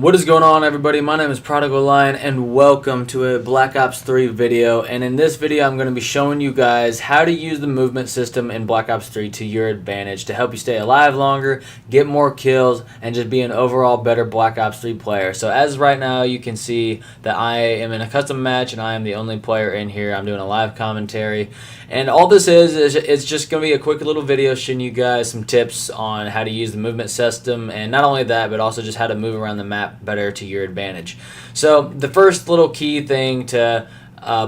What is going on, everybody? My name is Prodigal Lion and welcome to a Black Ops 3 video. And in this video I'm going to be showing you guys how to use the movement system in Black Ops 3 to your advantage to help you stay alive longer, get more kills, and just be an overall better Black Ops 3 player. So as right now you can see that I am in a custom match and I am the only player in here. I'm doing a live commentary. And all this is it's just going to be a quick little video showing you guys some tips on how to use the movement system, and not only that, but also just how to move around the map better to your advantage. So the first little key thing to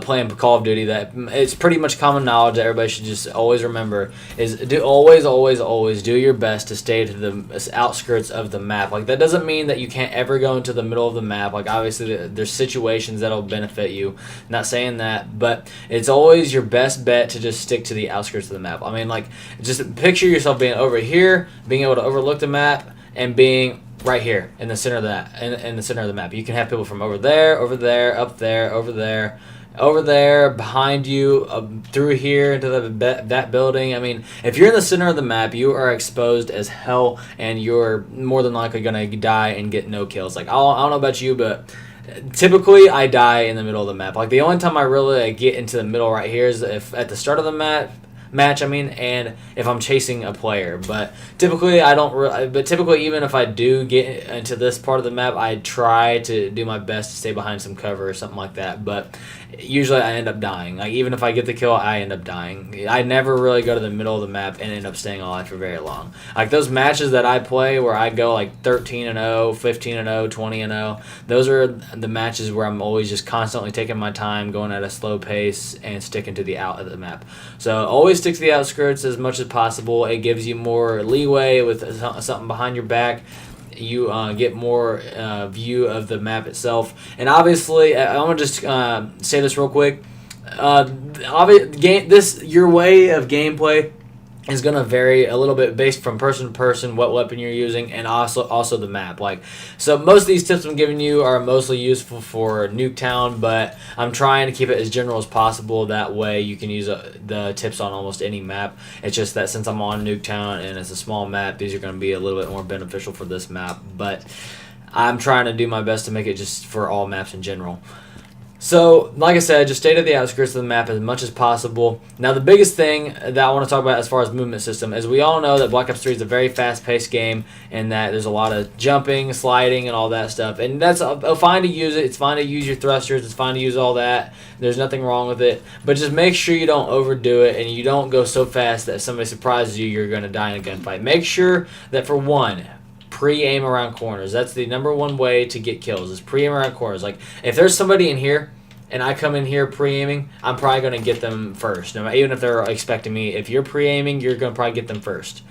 playing Call of Duty that it's pretty much common knowledge that everybody should just always remember is always do your best to stay to the outskirts of the map. Like, that doesn't mean that you can't ever go into the middle of the map. Like, obviously there's situations that'll benefit you, not saying that, but it's always your best bet to just stick to the outskirts of the map. I mean, like, just picture yourself being over here, being able to overlook the map, and being right here in the center of that, in the center of the map. You can have people from over there, up there, over there, behind you, through here into that building. I mean, if you're in the center of the map, you are exposed as hell, and you're more than likely gonna die and get no kills. Like, I don't know about you, but typically I die in the middle of the map. Like, the only time I really get into the middle right here is if at the start of the match, and if I'm chasing a player. But typically I don't. But typically, even if I do get into this part of the map, I try to do my best to stay behind some cover or something like that. But usually I end up dying. Like, even if I get the kill, I end up dying. I never really go to the middle of the map and end up staying alive for very long. Like, those matches that I play where I go like 13-0, 15-0, 20-0, those are the matches where I'm always just constantly taking my time, going at a slow pace, and sticking to the out of the map. So always stick to the outskirts as much as possible. It gives you more leeway with something behind your back. You get more view of the map itself. And obviously, I want to just say this real quick. Your way of gameplay is going to vary a little bit based from person to person, what weapon you're using, and also the map. Like, so most of these tips I'm giving you are mostly useful for Nuketown, but I'm trying to keep it as general as possible. That way you can use the tips on almost any map. It's just that since I'm on Nuketown and it's a small map, these are going to be a little bit more beneficial for this map, but I'm trying to do my best to make it just for all maps in general. So, like I said, just stay to the outskirts of the map as much as possible. Now, the biggest thing that I want to talk about as far as movement system is we all know that Black Ops 3 is a very fast-paced game, and that there's a lot of jumping, sliding, and all that stuff. And that's fine to use it. It's fine to use your thrusters. It's fine to use all that. There's nothing wrong with it. But just make sure you don't overdo it, and you don't go so fast that if somebody surprises you, you're going to die in a gunfight. Make sure that, for one, pre-aim around corners. That's the number one way to get kills, is pre-aim around corners. Like, if there's somebody in here and I come in here pre-aiming, I'm probably going to get them first. Now, even if they're expecting me, if you're pre-aiming, you're going to probably get them first.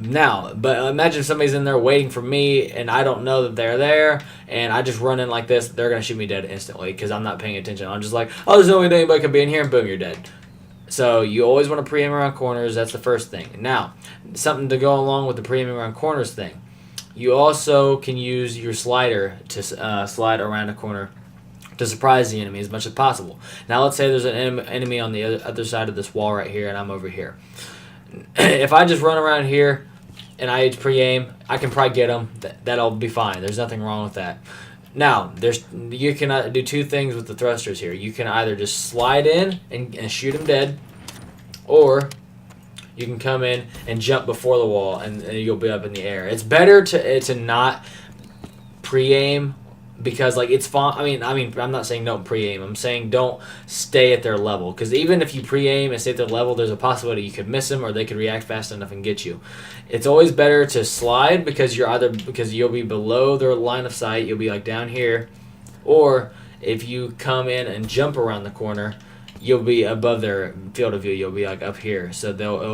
Now, but imagine if somebody's in there waiting for me and I don't know that they're there, and I just run in like this, they're going to shoot me dead instantly because I'm not paying attention. I'm just like, oh, there's no way anybody could be in here, and boom, you're dead. So you always want to pre-aim around corners. That's the first thing. Now, something to go along with the pre-aiming around corners thing. You also can use your slider to slide around a corner to surprise the enemy as much as possible. Now, let's say there's an enemy on the other side of this wall right here, and I'm over here. If I just run around here and I pre-aim, I can probably get them. That'll be fine. There's nothing wrong with that. Now, you can do two things with the thrusters here. You can either just slide in and shoot them dead, or you can come in and jump before the wall, and you'll be up in the air. It's better to not pre-aim, because, like, it's fun. I mean, I'm not saying don't pre-aim. I'm saying don't stay at their level, because even if you pre-aim and stay at their level, there's a possibility you could miss them, or they could react fast enough and get you. It's always better to slide, because you'll be below their line of sight. You'll be like down here, or if you come in and jump around the corner, you'll be above their field of view. You'll be like up here, so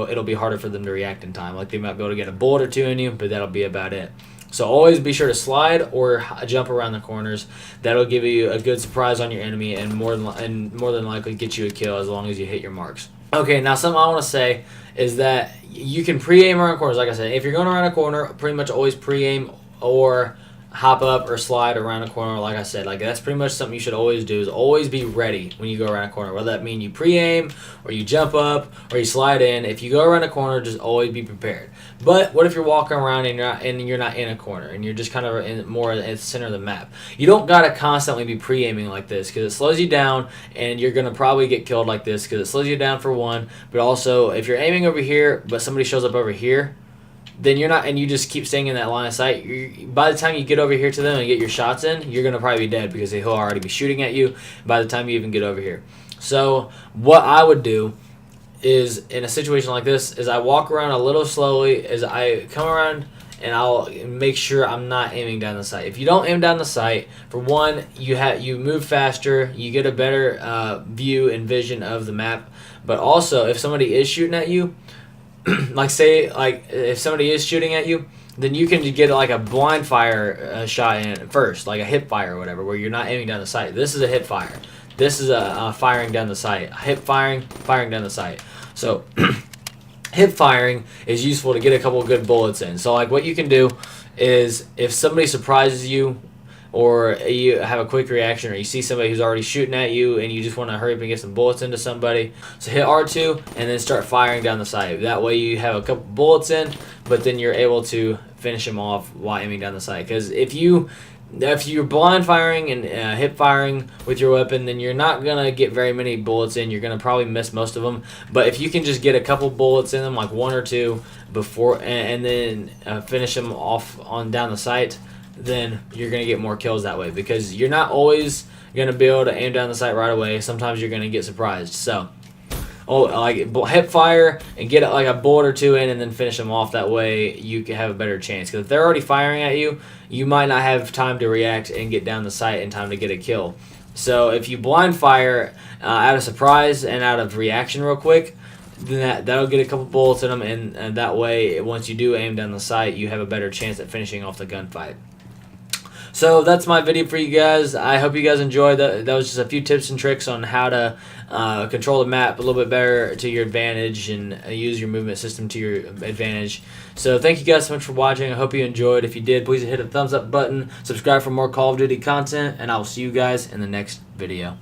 it'll be harder for them to react in time. Like, they might be able to get a bullet or two in you, but that'll be about it. So always be sure to slide or jump around the corners. That'll give you a good surprise on your enemy, and more than likely get you a kill as long as you hit your marks. Okay, now something I want to say is that you can pre-aim around corners. Like I said, if you're going around a corner, pretty much always pre-aim or hop up or slide around a corner. Like I said, like that's pretty much something you should always do, is always be ready when you go around a corner, whether that mean you pre-aim or you jump up or you slide in. If you go around a corner, just always be prepared. But what if you're walking around and you're not in a corner and you're just kind of more at the center of the map? You don't gotta constantly be pre-aiming like this, because it slows you down and you're gonna probably get killed like this, because it slows you down for one. But also, if you're aiming over here but somebody shows up over here, then you're not, and you just keep staying in that line of sight. By the time you get over here to them and get your shots in, you're gonna probably be dead, because he'll already be shooting at you by the time you even get over here. So what I would do is, in a situation like this, is I walk around a little slowly as I come around, and I'll make sure I'm not aiming down the sight. If you don't aim down the sight, for one, you move faster, you get a better view and vision of the map. But also, if somebody is shooting at you, like if somebody is shooting at you, then you can get like a blind fire shot in first, like a hip fire or whatever, where you're not aiming down the sight. This is a hip fire. This is a firing down the sight. Hip firing down the sight. So hip firing is useful to get a couple of good bullets in. So like what you can do is, if somebody surprises you, or you have a quick reaction, or you see somebody who's already shooting at you and you just want to hurry up and get some bullets into somebody, so hit R2 and then start firing down the sight. That way you have a couple bullets in, but then you're able to finish them off while aiming down the sight. Because if you're blind firing and hip firing with your weapon, then you're not going to get very many bullets in. You're going to probably miss most of them. But if you can just get a couple bullets in them, like one or two, before and then finish them off on down the sight, then you're going to get more kills that way, because you're not always going to be able to aim down the sight right away. Sometimes you're going to get surprised. So, like hip fire and get like a bullet or two in, and then finish them off. That way you can have a better chance, because if they're already firing at you, you might not have time to react and get down the sight in time to get a kill. So if you blind fire out of surprise and out of reaction real quick, then that'll get a couple bullets in them, and that way once you do aim down the sight, you have a better chance at finishing off the gunfight. So that's my video for you guys. I hope you guys enjoyed that. That was just a few tips and tricks on how to control the map a little bit better to your advantage, and use your movement system to your advantage. So thank you guys so much for watching. I hope you enjoyed. If you did, please hit the thumbs up button, subscribe for more Call of Duty content, and I will see you guys in the next video.